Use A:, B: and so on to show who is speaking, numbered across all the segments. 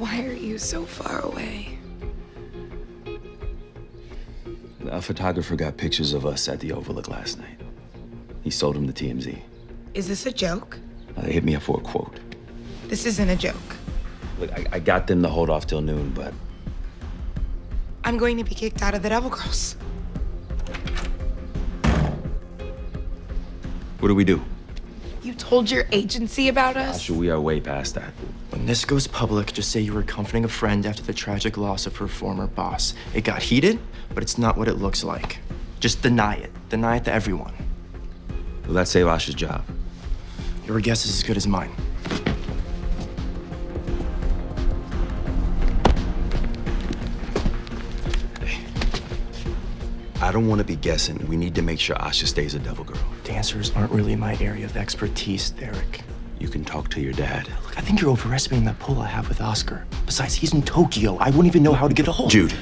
A: Why are you so far away?
B: A photographer got pictures of us at the Overlook last night. He sold them to TMZ.
A: Is this a joke?
B: They hit me up for a quote.
A: This isn't a joke.
B: Look, I got them to hold off till noon, but...
A: I'm going to be kicked out of the Devil Girls.
B: What do we do?
A: You told your agency about us?
B: Ahsha, we are way past that.
C: When this goes public, just say you were comforting a friend after the tragic loss of her former boss. It got heated, but it's not what it looks like. Just deny it. Deny it to everyone.
B: Will that save Ahsha's job?
C: Your guess is as good as mine.
B: I don't want to be guessing. We need to make sure Ahsha stays a Devil Girl.
C: Dancers aren't really my area of expertise, Derek.
B: You can talk to your dad.
C: Look, I think you're overestimating that pull I have with Oscar. Besides, he's in Tokyo. I wouldn't even know how to get a hold of him.
B: Jude,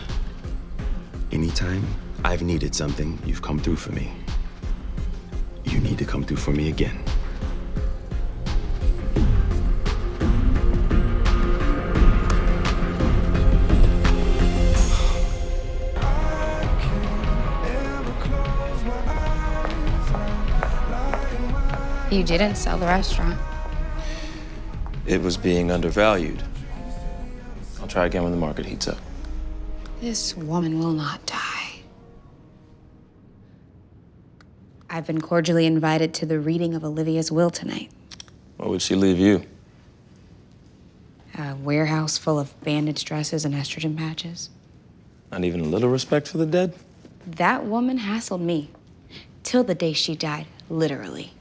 B: anytime I've needed something, you've come through for me. You need to come through for me again.
D: You didn't sell the restaurant.
E: It was being undervalued. I'll try again when the market heats up.
D: This woman will not die. I've been cordially invited to the reading of Olivia's will tonight.
E: What would she leave you?
D: A warehouse full of bandage dresses and estrogen patches.
E: Not even a little respect for the dead?
D: That woman hassled me till the day she died, literally.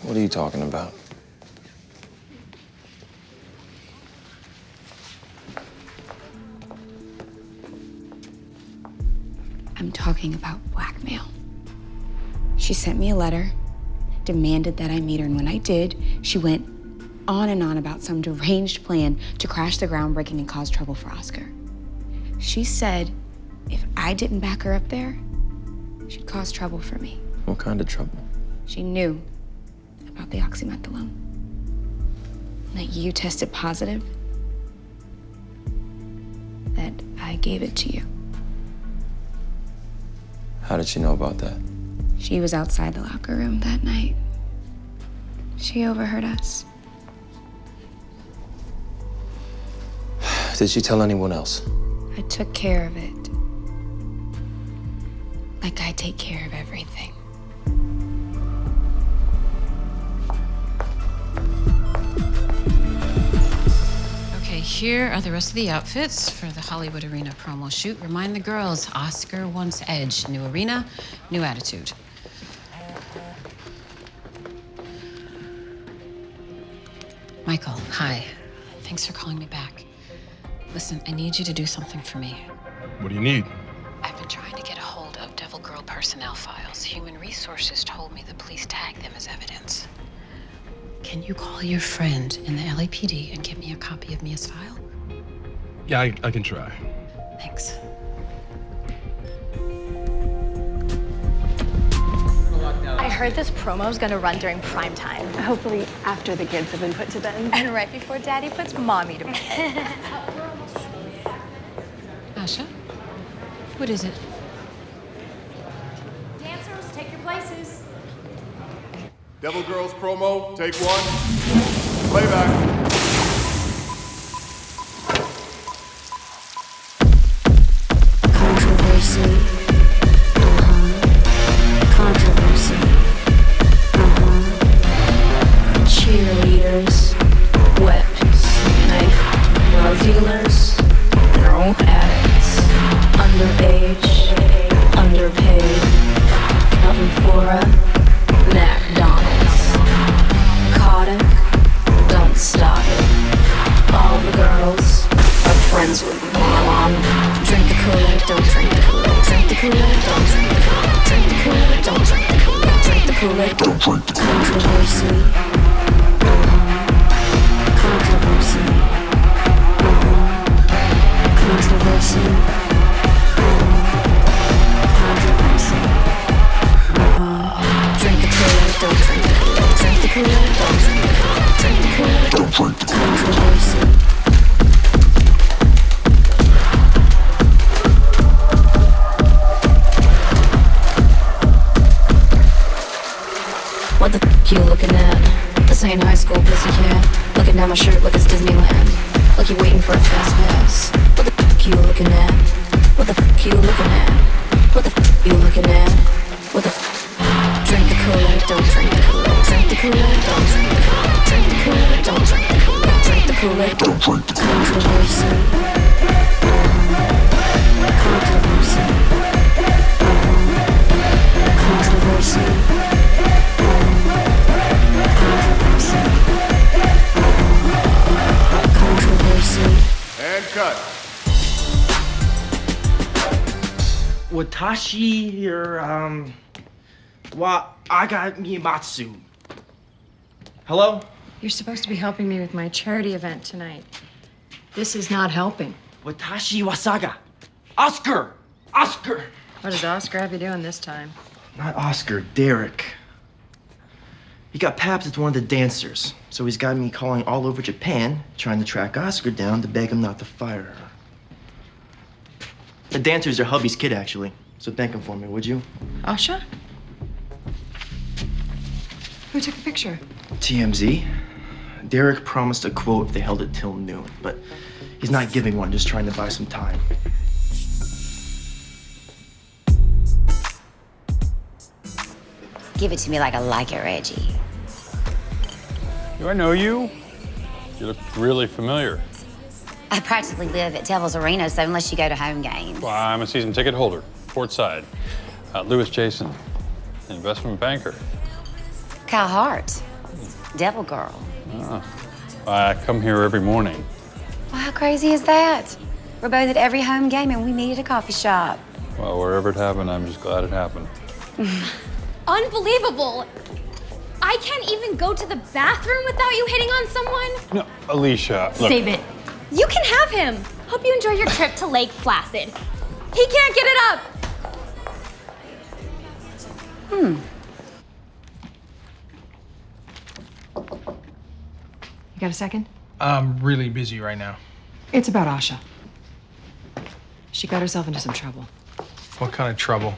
E: What are you talking about?
D: I'm talking about blackmail. She sent me a letter, demanded that I meet her, and when I did, she went on and on about some deranged plan to crash the groundbreaking and cause trouble for Oscar. She said if I didn't back her up there, she'd cause trouble for me.
E: What kind of trouble?
D: She knew about the oxymethylone. That you tested positive. That I gave it to you.
E: How did she know about that?
D: She was outside the locker room that night. She overheard us.
E: Did she tell anyone else?
D: I took care of it. Like I take care of everything.
F: Okay, here are the rest of the outfits for the Hollywood Arena promo shoot. Remind the girls, Oscar wants edge. New arena, new attitude. Michael, hi. Thanks for calling me back. Listen, I need you to do something for me.
G: What do you need?
F: I've been trying to get a hold of Devil Girl personnel files. Human Resources told me the police tagged them as evidence. Can you call your friend in the LAPD and get me a copy of Mia's file?
G: Yeah, I can try.
F: Thanks.
H: I heard this promo's gonna run during prime time.
I: Hopefully after the kids have been put to bed.
H: And right before Daddy puts Mommy to bed.
F: Ahsha? What is it?
H: Dancers, take your places.
J: Devil Girls promo, take one. Playback.
K: Controversy. Controversy. Cheerleaders, weapons, drug dealers, heroin addicts, underage, underpaid, nothing for a McDonald's. Narcotic, don't stop it. All the girls are friends with me. Drink the Kool-Aid, don't drink the Kool-Aid. Drink the Kool-Aid, don't drink the Kool-Aid. Drink the Kool-Aid, don't drink the Kool-Aid. Drink the Kool-Aid, don't drink the Kool-Aid. Controversy. Controversy. Controversy. Controversy. Drink the Kool-Aid, don't drink the Kool-Aid. Drink the Kool-Aid, don't drink the Kool-Aid. Drink the Kool-Aid, don't drink the Kool-Aid. Controversy. What the f*** you looking at? This ain't high school pussycat. Looking down my shirt like it's Disneyland. Like you're waiting for a fast pass. What the f*** you looking at? What the f*** you looking at? What the f*** you looking at? What the f***? Drink the Kool-Aid, don't drink the Kool-Aid. Drink the Kool-Aid, don't drink the Kool-Aid. Drink the Kool-Aid, don't drink the Kool-Aid. Drink the Kool-Aid, don't drink the Kool-Aid. Controversy. Controversy. Controversy. Controversy.
J: And cut.
C: Watashi wa aga mimatsu. Hello?
F: You're supposed to be helping me with my charity event tonight. This is not helping.
C: Watashi wasaga. Oscar! Oscar!
F: What does Oscar have you doing this time?
C: Not Oscar, Derek. He got papped as one of the dancers, so he's got me calling all over Japan, trying to track Oscar down to beg him not to fire her. The dancer's her hubby's kid, actually, so thank him for me, would you?
F: Ahsha? Who took the picture?
C: TMZ. Derek promised a quote if they held it till noon, but he's not giving one, just trying to buy some time.
L: Give it to me like I like it, Reggie.
M: Do I know you? You look really familiar.
L: I practically live at Devil's Arena, so unless you go to home games.
M: Well, I'm a season ticket holder, courtside. Louis Jason, investment banker.
L: Kyle Hart, Devil Girl.
M: I come here every morning.
L: Well, how crazy is that? We're both at every home game and we meet at a coffee shop.
M: Well, wherever it happened, I'm just glad it happened.
H: Unbelievable. I can't even go to the bathroom without you hitting on someone.
M: No, Alicia, look.
H: Save it. You can have him. Hope you enjoy your trip to Lake Placid. He can't get it up.
F: You got a second?
N: I'm really busy right now.
F: It's about Ahsha. She got herself into some trouble.
N: What kind of trouble?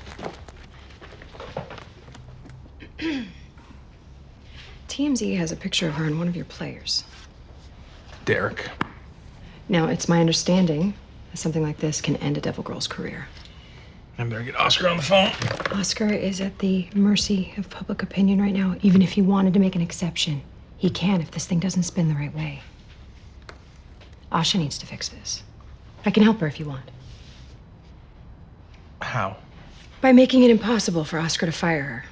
F: TMZ has a picture of her and one of your players.
N: Derek.
F: Now, it's my understanding that something like this can end a Devil Girl's career.
N: I better get Oscar on the phone.
F: Oscar is at the mercy of public opinion right now. Even if he wanted to make an exception, he can if this thing doesn't spin the right way. Ahsha needs to fix this. I can help her if you want.
N: How?
F: By making it impossible for Oscar to fire her.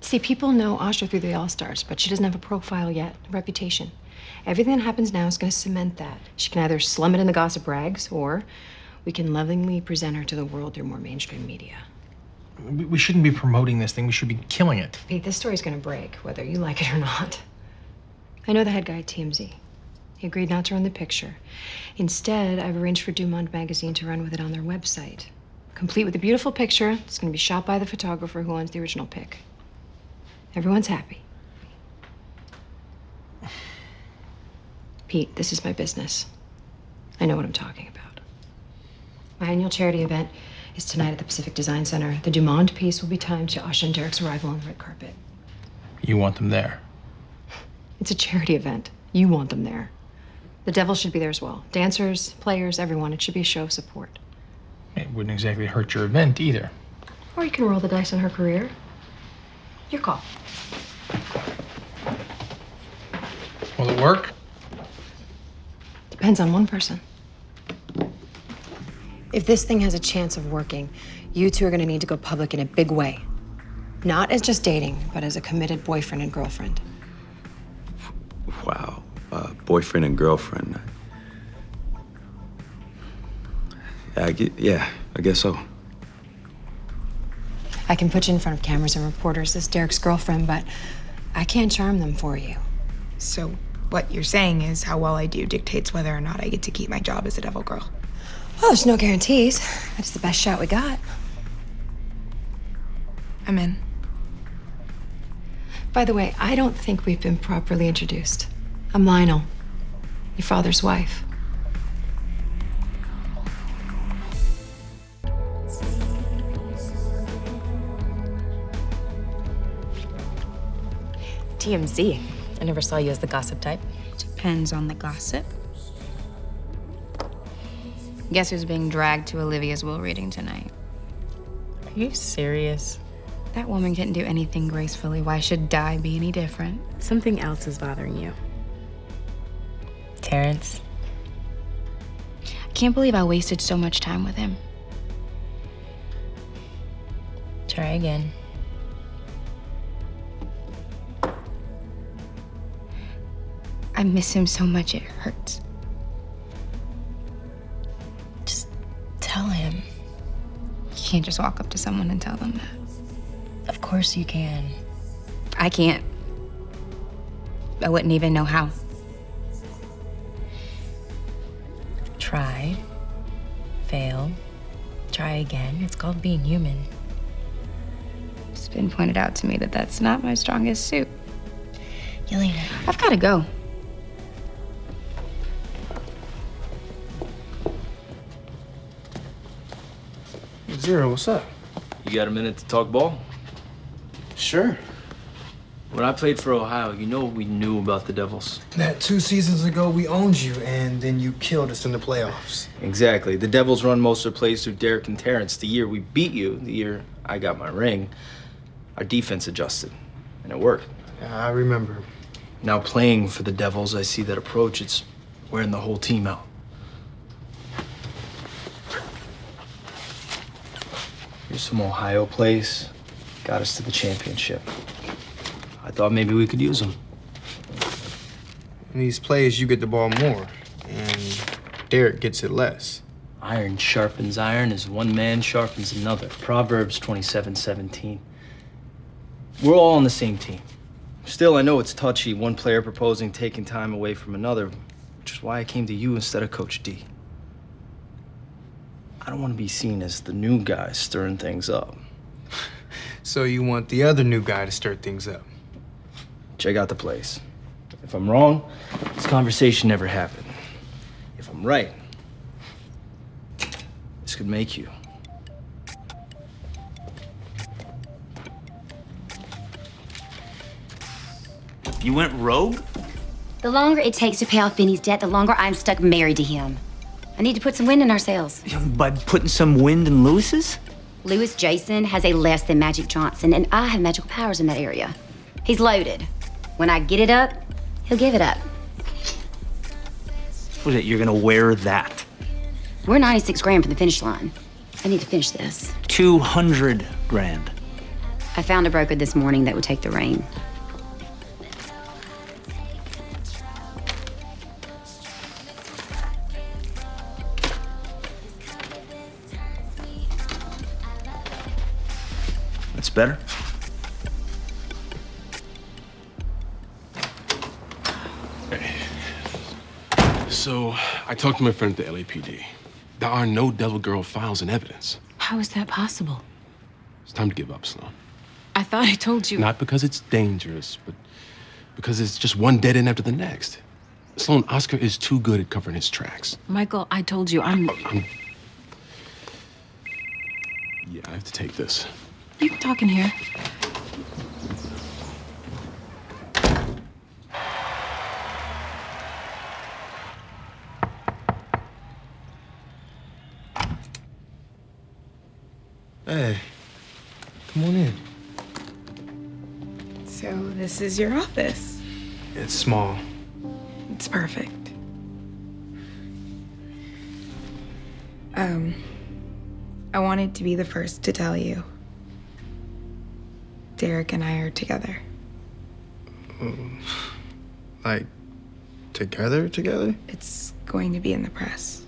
F: See, people know Ahsha through the All-Stars, but she doesn't have a profile yet, a reputation. Everything that happens now is going to cement that. She can either slum it in the gossip rags, or we can lovingly present her to the world through more mainstream media.
N: We shouldn't be promoting this thing. We should be killing it.
F: Pete, this story's going to break, whether you like it or not. I know the head guy at TMZ. He agreed not to run the picture. Instead, I've arranged for Dumont magazine to run with it on their website. Complete with a beautiful picture. It's going to be shot by the photographer who owns the original pic. Everyone's happy. Pete, this is my business. I know what I'm talking about. My annual charity event is tonight at the Pacific Design Center. The Dumont piece will be timed to Ahsha and Derek's arrival on the red carpet.
N: You want them there?
F: It's a charity event. You want them there. The Devil should be there as well. Dancers, players, everyone. It should be a show of support.
N: It wouldn't exactly hurt your event either.
F: Or you can roll the dice on her career. Your call.
N: Will it work?
F: Depends on one person. If this thing has a chance of working, you two are going to need to go public in a big way. Not as just dating, but as a committed boyfriend and girlfriend.
B: Wow. Boyfriend and girlfriend. I guess so.
F: I can put you in front of cameras and reporters as Derek's girlfriend, but I can't charm them for you.
A: So what you're saying is how well I do dictates whether or not I get to keep my job as a Devil Girl.
F: Well, there's no guarantees. That's the best shot we got.
A: I'm in.
F: By the way, I don't think we've been properly introduced.
O: I'm Lionel, your father's wife.
P: TMZ. I never saw you as the gossip type.
D: Depends on the gossip. Guess who's being dragged to Olivia's will reading tonight?
P: Are you serious?
D: That woman couldn't do anything gracefully. Why should Di be any different?
P: Something else is bothering you. Terrence.
D: I can't believe I wasted so much time with him.
P: Try again.
D: I miss him so much it hurts.
P: Just tell him.
D: You can't just walk up to someone and tell them that.
P: Of course you can.
D: I can't. I wouldn't even know how.
P: Try. Fail. Try again. It's called being human.
D: It's been pointed out to me that that's not my strongest suit.
P: Jelena.
D: I've got to go.
C: Zero, what's up?
Q: You got a minute to talk ball?
C: Sure.
Q: When I played for Ohio, you know what we knew about the Devils?
N: That 2 seasons ago, we owned you, and then you killed us in the playoffs.
Q: Exactly. The Devils run most of their plays through Derek and Terrence. The year we beat you, the year I got my ring, our defense adjusted, and it worked.
N: Yeah, I remember.
Q: Now playing for the Devils, I see that approach. It's wearing the whole team out. Here's some Ohio plays. Got us to the championship. I thought maybe we could use them.
N: In these plays, you get the ball more, and Derek gets it less.
Q: Iron sharpens iron as one man sharpens another. Proverbs 27:17. We're all on the same team. Still, I know it's touchy, one player proposing taking time away from another, which is why I came to you instead of Coach D. I don't want to be seen as the new guy stirring things up.
N: So you want the other new guy to stir things up?
Q: Check out the place. If I'm wrong, this conversation never happened. If I'm right, this could make you.
R: You went rogue?
L: The longer it takes to pay off Benny's debt, the longer I'm stuck married to him. I need to put some wind in our sails.
R: By putting some wind in Lewis's?
L: Lewis Jason has a less than Magic Johnson, and I have magical powers in that area. He's loaded. When I get it up, he'll give it up.
R: What is it, you're gonna wear that?
L: We're 96 grand from the finish line. I need to finish this.
R: 200 grand.
L: I found a broker this morning that would take the reign.
R: That's better.
G: So, I talked to my friend at the LAPD. There are no Devil Girl files and evidence.
F: How is that possible?
G: It's time to give up, Sloane.
F: I thought I told you.
G: Not because it's dangerous, but because it's just one dead end after the next. Sloane, Oscar is too good at covering his tracks.
F: Michael, I told you, I'm...
G: Yeah, I have to take this.
F: You can talk in here.
N: Hey, come on in.
A: So this is your office.
N: It's small.
A: It's perfect. I wanted to be the first to tell you. Derek and I are together.
N: Like, together?
A: It's going to be in the press.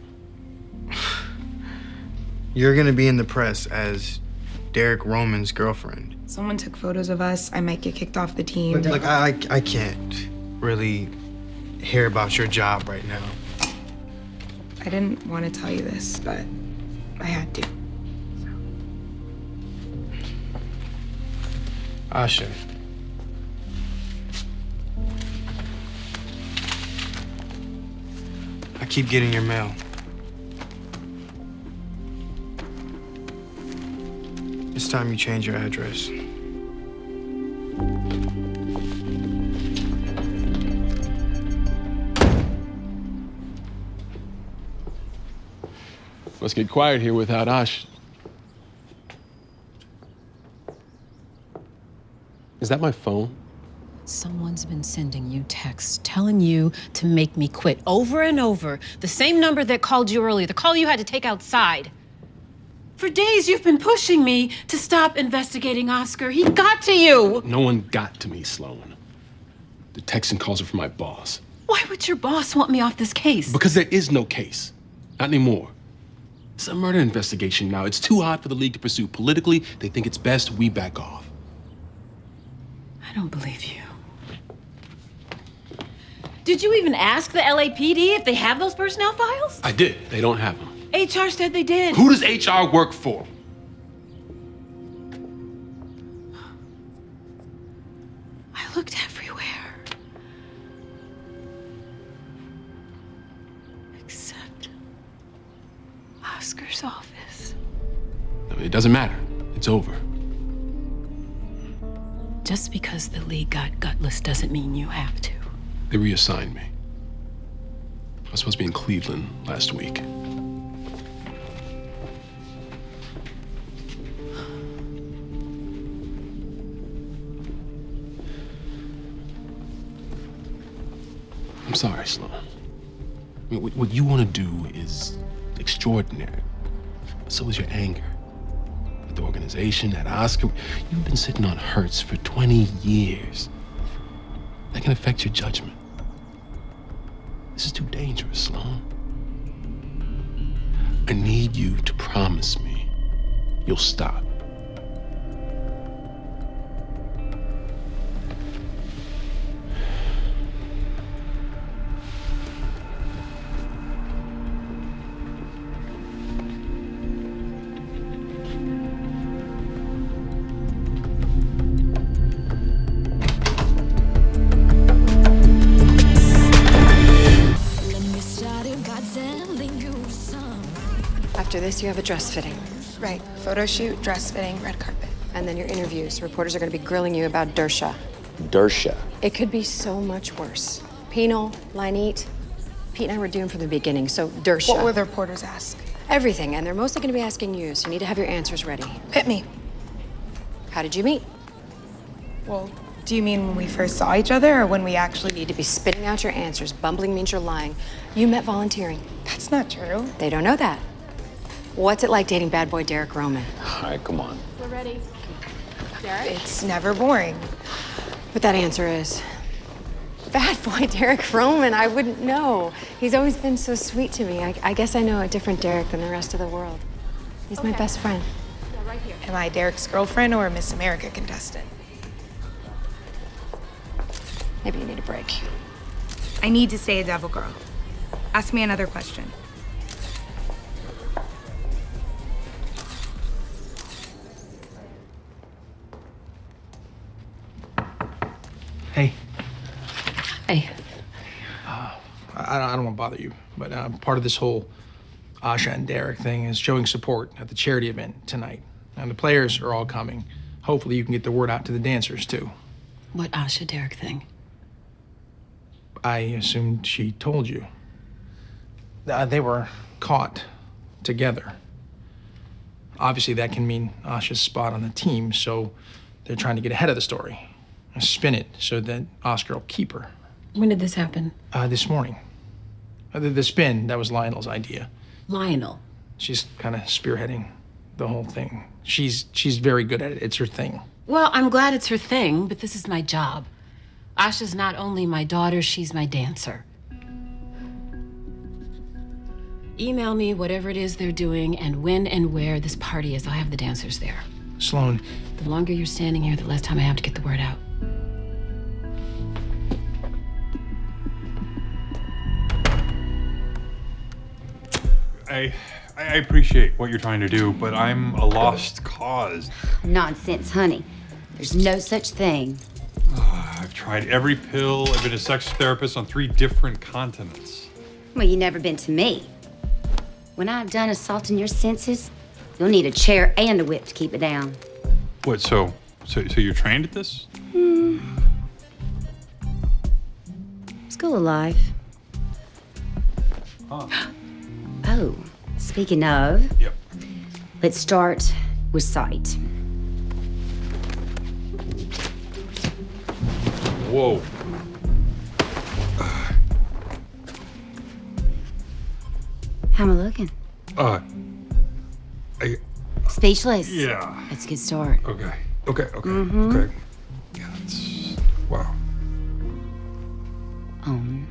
N: You're gonna be in the press as Derek Roman's girlfriend.
A: Someone took photos of us. I might get kicked off the team.
N: Look, I can't really hear about your job right now.
A: I didn't want to tell you this, but I had to.
N: Ahsha. keep getting your mail. It's time you change your address.
G: Let's get quiet here without Ahsha. Is that my phone?
F: Someone's been sending you texts telling you to make me quit over and over. The same number that called you earlier, the call you had to take outside. For days, you've been pushing me to stop investigating Oscar. He got to you.
G: No one got to me, Sloane. The texts and calls are from my boss.
F: Why would your boss want me off this case?
G: Because there is no case. Not anymore. It's a murder investigation now. It's too hot for the league to pursue politically. They think it's best we back off.
F: I don't believe you. Did you even ask the LAPD if they have those personnel files?
G: I did. They don't have them.
F: HR said they did.
G: Who does HR work for?
F: I looked everywhere. Except Oscar's office.
G: It doesn't matter. It's over.
F: Just because the league got gutless doesn't mean you have to.
G: They reassigned me. I was supposed to be in Cleveland last week. I'm sorry, Sloane. I mean, what you want to do is extraordinary. But so is your anger. At the organization, at Oscar, you've been sitting on hurts for 20 years. That can affect your judgment. This is too dangerous, Sloane. I need you to promise me you'll stop.
I: After this, you have a dress fitting.
A: Right. Photo shoot, dress fitting, red carpet.
I: And then your interviews. Reporters are going to be grilling you about Dersha.
B: Dersha.
I: It could be so much worse. Penal, line eat. Pete and I were doomed from the beginning, so Dersha.
A: What will the reporters ask?
I: Everything, and they're mostly going to be asking you, so you need to have your answers ready.
A: Hit me.
I: How did you meet?
A: Well, do you mean when we first saw each other or when we actually...
I: You need to be spitting out your answers. Bumbling means you're lying. You met volunteering.
A: That's not true.
I: They don't know that. What's it like dating bad boy Derek Roman?
B: All right, come on.
I: We're ready. Derek?
A: It's never boring.
I: But that answer is... Bad boy Derek Roman, I wouldn't know. He's always been so sweet to me. I guess I know a different Derek than the rest of the world. He's my best friend.
A: Yeah, right here. Am I Derek's girlfriend or a Miss America contestant?
I: Maybe you need a break.
A: I need to stay a devil girl. Ask me another question.
N: Hey.
F: Hey.
N: I don't want to bother you, but part of this whole Ahsha and Derek thing is showing support at the charity event tonight. And the players are all coming. Hopefully you can get the word out to the dancers, too.
F: What Ahsha Derek thing?
N: I assumed she told you. They were caught together. Obviously, that can mean Ahsha's spot on the team, so they're trying to get ahead of the story. Spin it so that Oscar will keep her.
F: When did this happen?
N: This morning. The spin, that was Lionel's idea.
F: Lionel?
N: She's kind of spearheading the whole thing. She's very good at it. It's her thing.
F: Well, I'm glad it's her thing, but this is my job. Ahsha's not only my daughter, she's my dancer. Email me whatever it is they're doing and when and where this party is. I'll have the dancers there.
N: Sloane.
F: The longer you're standing here, the less time I have to get the word out.
M: I appreciate what you're trying to do, but I'm a lost cause.
L: Nonsense, honey. There's no such thing.
M: I've tried every pill. I've been a sex therapist on 3 different continents.
L: Well, you never been to me. When I've done assaulting your senses, you'll need a chair and a whip to keep it down.
M: What, so you're trained at this?
L: School of life. Oh, speaking of.
M: Yep.
L: Let's start with sight.
M: Whoa.
L: How am I looking? Speechless?
M: Yeah.
L: That's a good start.
M: Okay. Okay. Yeah, that's... Wow.
L: On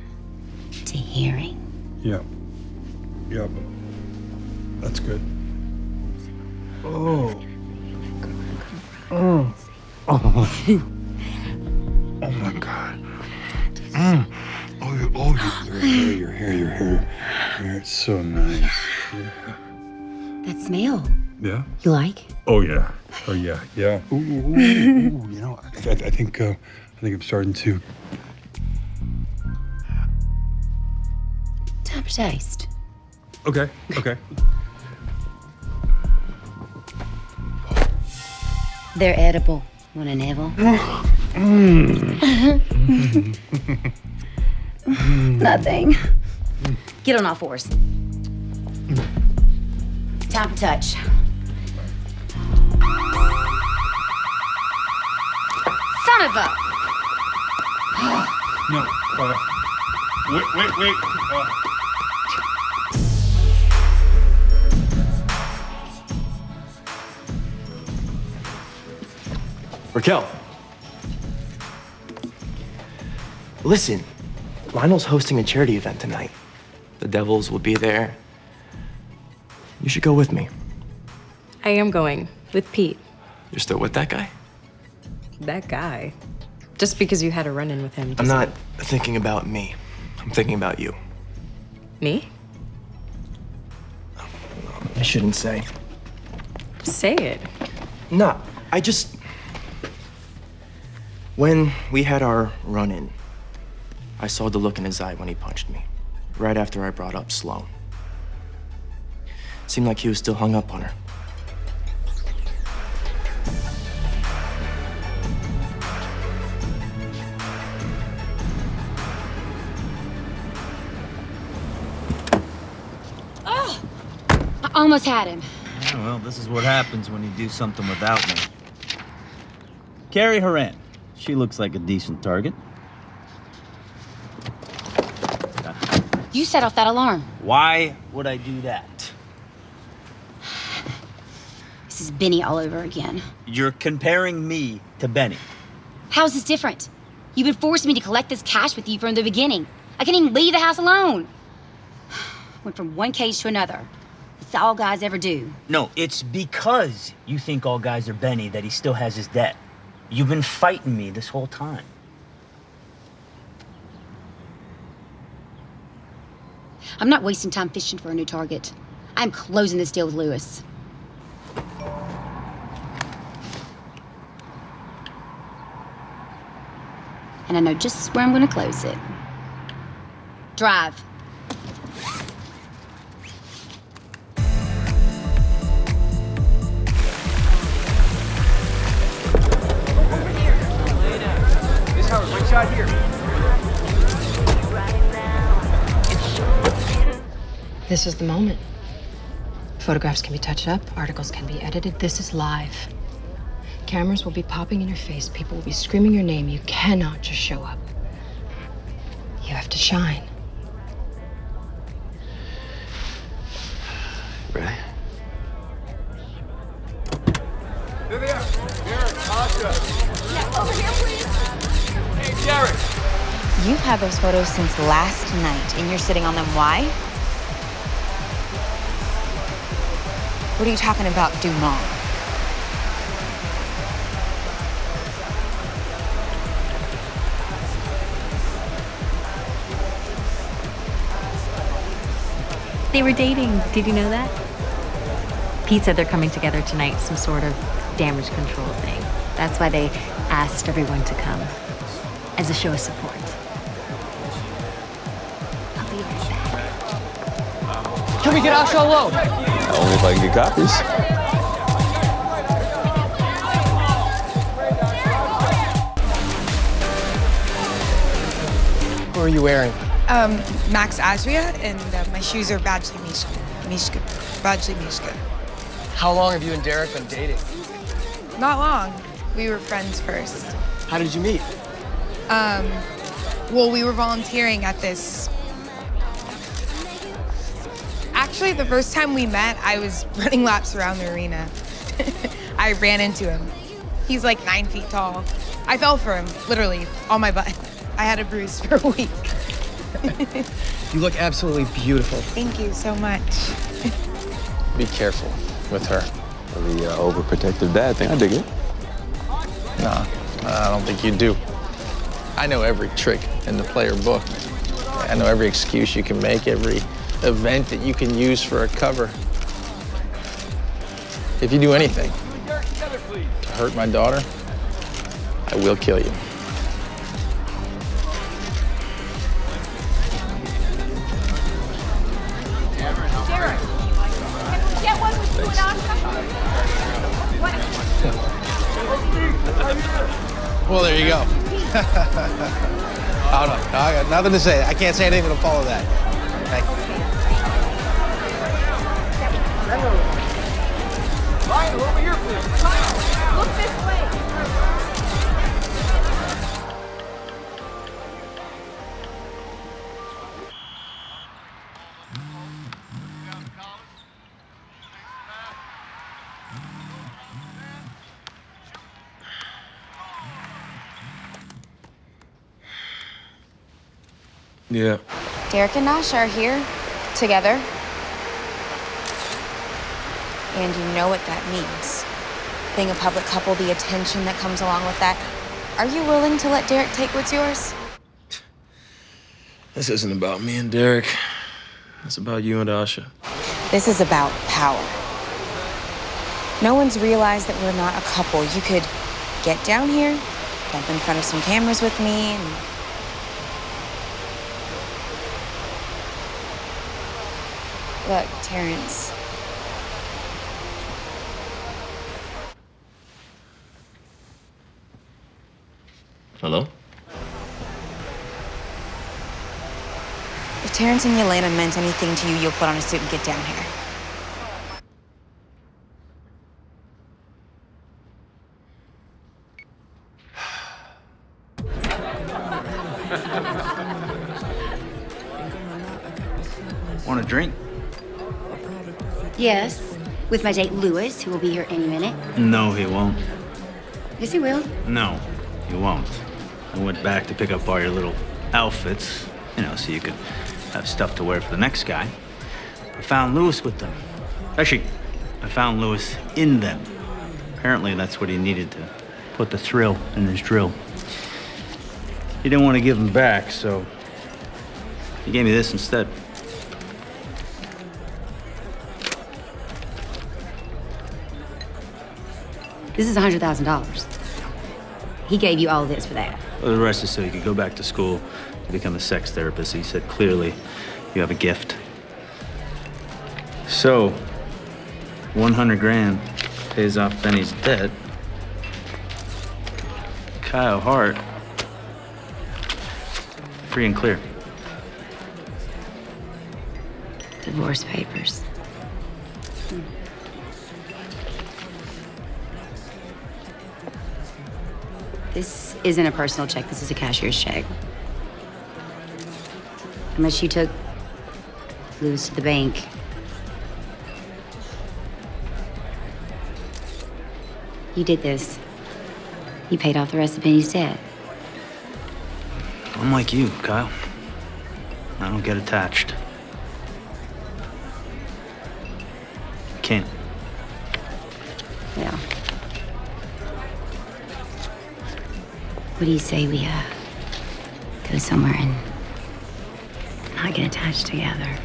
L: to hearing.
M: Yep. That's good.
R: Oh.
M: Oh my God. Your hair. It's so nice. Yeah.
L: That smell.
M: Yeah?
L: You like?
M: Oh yeah. Ooh. You know, I think I'm starting to.
L: Time for taste.
M: Okay.
L: They're edible. Wanna nibble? Nothing. Get on all fours. Time for touch. Son of a...
M: No. Wait.
C: Raquel. Listen, Lionel's hosting a charity event tonight. The Devils will be there. You should go with me.
P: I am going with Pete.
C: You're still with that guy?
P: That guy. Just because you had a run-in with him.
C: I'm not thinking about me. I'm thinking about you.
P: Me?
C: I shouldn't say.
P: Say it.
C: No, I just... When we had our run-in, I saw the look in his eye when he punched me, right after I brought up Sloane. Seemed like he was still hung up on her.
L: Oh! I almost had him.
R: Yeah, well, this is what happens when you do something without me. Carry her in. She looks like a decent target.
L: You set off that alarm.
R: Why would I do that?
L: This is Benny all over again.
R: You're comparing me to Benny.
L: How's this different? You've been forcing me to collect this cash with you from the beginning. I can't even leave the house alone. Went from one cage to another. It's all guys ever do.
R: No, it's because you think all guys are Benny that he still has his debt. You've been fighting me this whole time.
L: I'm not wasting time fishing for a new target. I'm closing this deal with Lewis. And I know just where I'm gonna close it. Drive.
Q: Shot here.
O: This is the moment. Photographs can be touched up, articles can be edited. This is live. Cameras will be popping in your face. People will be screaming your name. You cannot just show up. You have to shine.
C: Ready?
J: There they are. Derek, Ahsha.
H: Yeah, over here, please.
J: Hey, Derek.
D: You've had those photos since last night, and you're sitting on them. Why? What are you talking about, Dumont?
S: They were dating. Did you know that? Pete said they're coming together tonight, some sort of damage control thing. That's why they asked everyone to come, as a show of support. I'll be right back.
J: Can we get Ahsha alone?
E: Only if I can get copies.
J: Who are you wearing?
A: Max Azria, and my shoes are Badgley Mishka. Badgley Mishka.
J: How long have you and Derek been dating?
A: Not long. We were friends first.
J: How did you meet?
A: Well, we were volunteering at this. Actually, the first time we met, I was running laps around the arena. I ran into him. He's like 9 feet tall. I fell for him, literally, on my butt. I had a bruise for a week.
J: You look absolutely beautiful.
A: Thank you so much.
J: Be careful with her.
E: The overprotective dad thing, I dig it.
N: Nah, I don't think you do. I know every trick in the player book. I know every excuse you can make, every event that you can use for a cover. If you do anything to hurt my daughter, I will kill you. Well, there you go. Oh, no, I got nothing to say. I can't say anything that'll follow that. Thank you.
J: Lionel, over here, please. Lionel, look this way.
E: Yeah.
D: Derek and Ahsha are here, together. And you know what that means. Being a public couple, the attention that comes along with that. Are you willing to let Derek take what's yours?
E: This isn't about me and Derek. It's about you and Ahsha.
D: This is about power. No one's realized that we're not a couple. You could get down here, jump in front of some cameras with me, and look, Terrence.
E: Hello?
D: If Terrence and Jelena meant anything to you, you'll put on a suit and get down here.
R: Want a drink?
L: Yes, with my date Lewis, who will be here any minute.
R: No, he won't.
L: Yes, he will.
R: No, he won't. I went back to pick up all your little outfits, you know, so you could have stuff to wear for the next guy. I found Lewis with them. Actually, I found Lewis in them. Apparently, that's what he needed to put the thrill in his drill. He didn't want to give them back, so he gave me this instead.
L: This is $100,000. He gave you all of this for that.
R: Well, the rest is so you could go back to school to become a sex therapist. He said clearly you have a gift. So, 100 grand pays off Benny's debt. Kyle Hart, free and clear.
L: Divorce papers. This isn't a personal check. This is a cashier's check. How much you took Lewis to the bank? You did this. You paid off the rest of Benny's debt.
R: I'm like you, Kyle. I don't get attached. Can't.
L: Yeah. What do you say we go somewhere and not get attached together?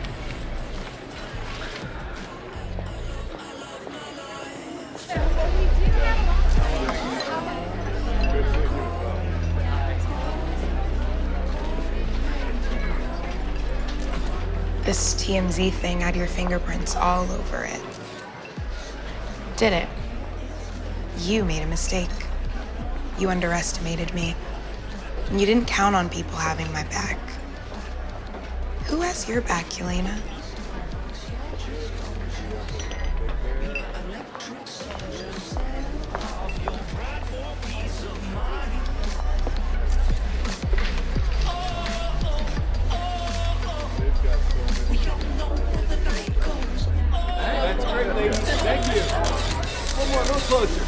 A: This TMZ thing had your fingerprints all over it.
D: Did it?
A: You made a mistake. You underestimated me. And you didn't count on people having my back. Who has your back, Jelena?
J: That's great, ladies. Thank you. One more, a little closer.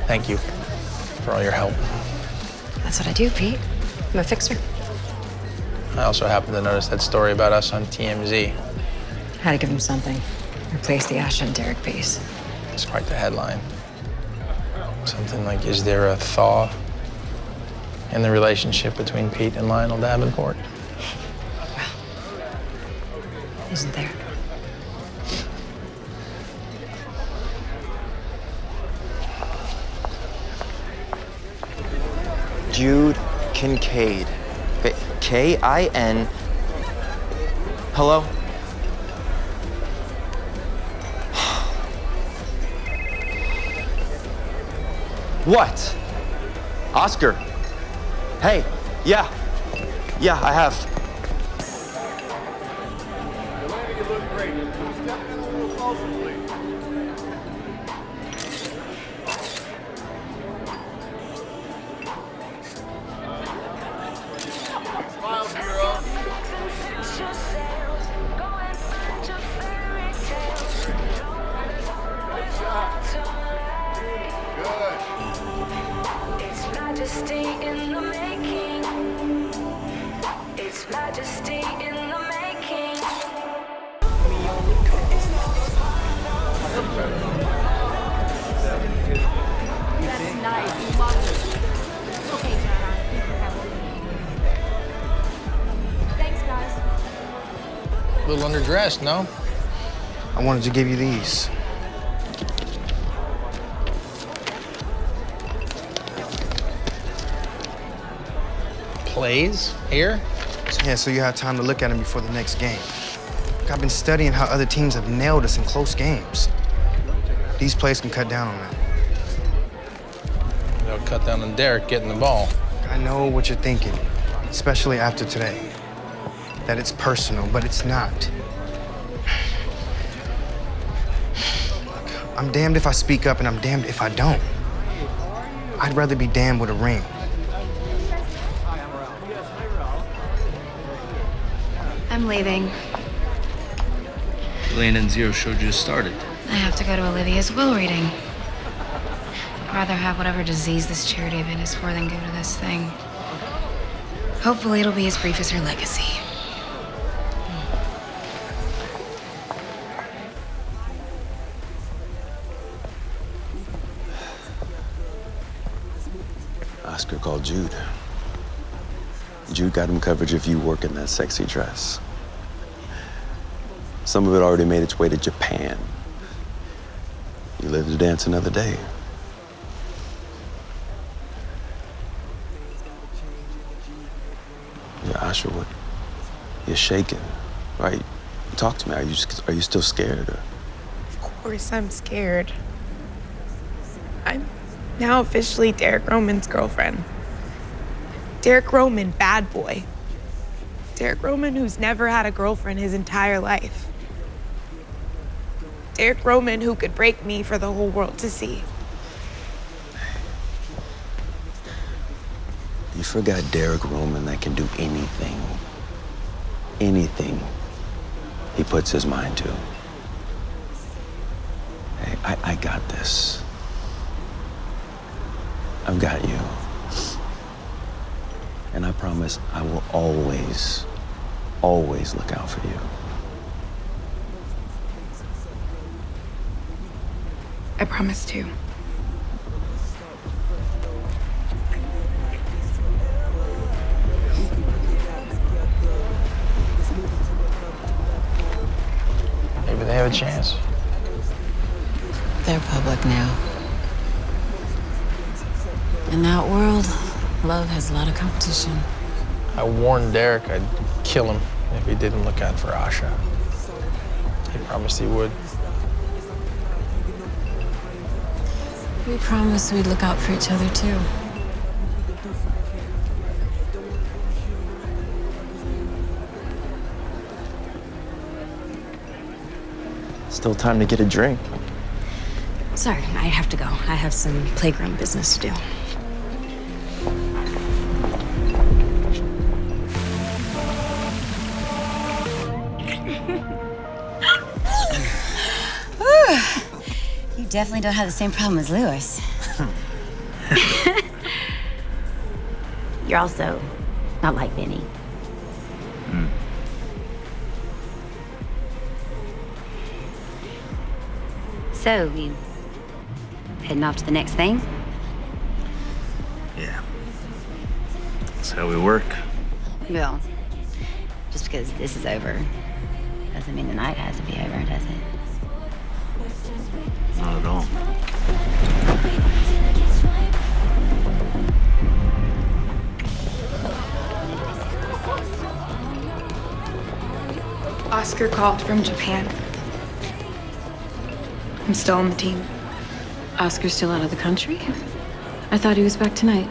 N: Thank you for all your help.
O: That's what I do, Pete. I'm a fixer.
N: I also happened to notice that story about us on TMZ.
O: Had to give him something. Replace the Ahsha and Derek piece.
N: It's quite the headline. Something like, is there a thaw in the relationship between Pete and Lionel Davenport?
O: Isn't there?
C: Jude Kincaid. K-I-N. Hello? What? Oscar? Hey, yeah. Yeah, I have.
J: Jelena, you look great. Can you step in a little closer, please? Smile, hero.
K: It's majesty in the making. It's majesty in the making.
H: That's nice. Lovely. Okay, John, I think we have what we need. Thanks, guys.
N: A little underdressed, no?
C: I wanted to give you these.
N: Plays here?
C: Yeah, so you have time to look at them before the next game. Look, I've been studying how other teams have nailed us in close games. These plays can cut down on that.
N: They'll cut down on Derek getting the ball.
C: I know what you're thinking, especially after today. That it's personal, but it's not. Look, I'm damned if I speak up and I'm damned if I don't. I'd rather be damned with a ring.
D: I'm leaving.
Q: Jelena and Zero Show just started.
D: I have to go to Olivia's will reading. I'd rather have whatever disease this charity event is for than go to this thing. Hopefully it'll be as brief as her legacy.
B: Oscar called Jude. Jude got him coverage of you working that sexy dress. Some of it already made its way to Japan. You live to dance another day. Yeah, Ahsha, what? You're shaking, right? Talk to me. Are you still scared? Or?
A: Of course I'm scared. I'm now officially Derek Roman's girlfriend. Derek Roman, bad boy. Derek Roman, who's never had a girlfriend his entire life. Derek Roman, who could break me for the whole world to see.
B: You forgot Derek Roman that can do anything. Anything he puts his mind to. Hey, I got this. I've got you. And I promise I will always, always look out for you.
A: I promise to.
N: Maybe they have a chance.
F: They're public now. In that world, love has a lot of competition.
N: I warned Derek I'd kill him if he didn't look out for Ahsha. He promised he would.
F: We promised we'd look out for each other, too.
C: Still time to get a drink.
S: Sorry, I have to go. I have some playground business to do.
L: You definitely don't have the same problem as Lewis. You're also not like Benny. So, you heading off to the next thing?
R: Yeah. That's how we work.
L: Well, just because this is over doesn't mean the night has to be over, does it?
R: Not at all.
D: Oscar called from Japan. I'm still on the team.
F: Oscar's still out of the country? I thought he was back tonight.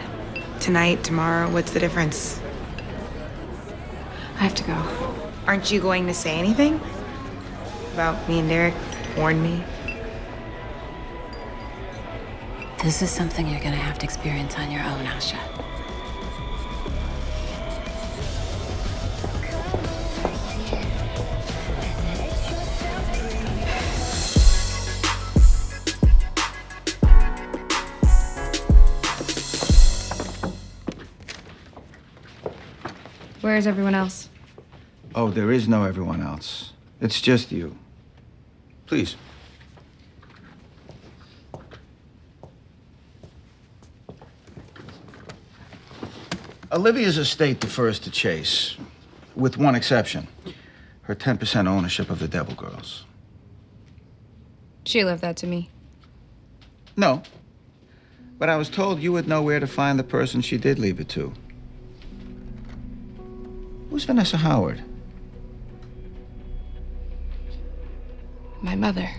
A: Tonight, tomorrow, what's the difference?
D: I have to go.
A: Aren't you going to say anything? About me and Derek? Warn me?
F: This is something you're gonna have to experience on your own, Ahsha.
D: Where's everyone else?
T: Oh, there is no everyone else. It's just you. Please. Olivia's estate defers to Chase, with one exception. Her 10% ownership of the Devil Girls.
D: She left that to me.
T: No. But I was told you would know where to find the person she did leave it to. Who's Vanessa Howard?
D: My mother.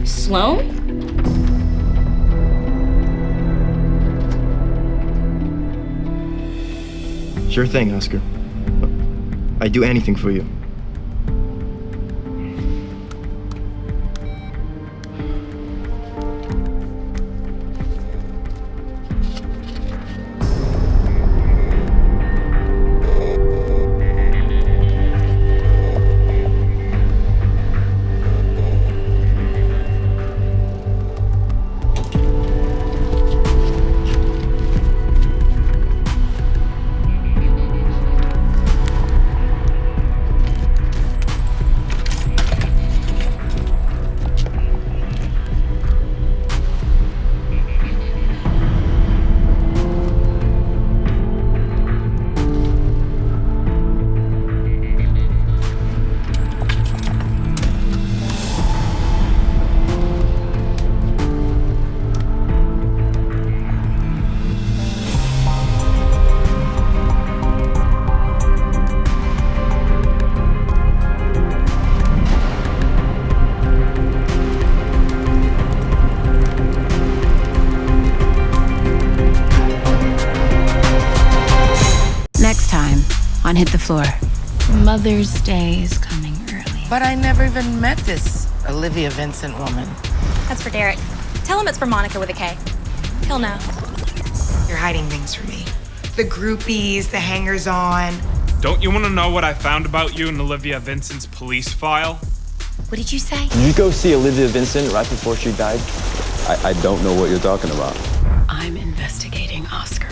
S: Sloane?
C: Sure thing, Oscar. I'd do anything for you.
F: on Hit the Floor.
U: Mother's Day is coming early.
V: But I never even met this Olivia Vincent woman.
H: That's for Derek. Tell him it's for Monica with a K. He'll know.
A: You're hiding things from me. The groupies, the hangers-on.
W: Don't you want to know what I found about you in Olivia Vincent's police file?
L: What did you say?
E: Did you go see Olivia Vincent right before she died? I don't know what you're talking about.
F: I'm investigating Oscar.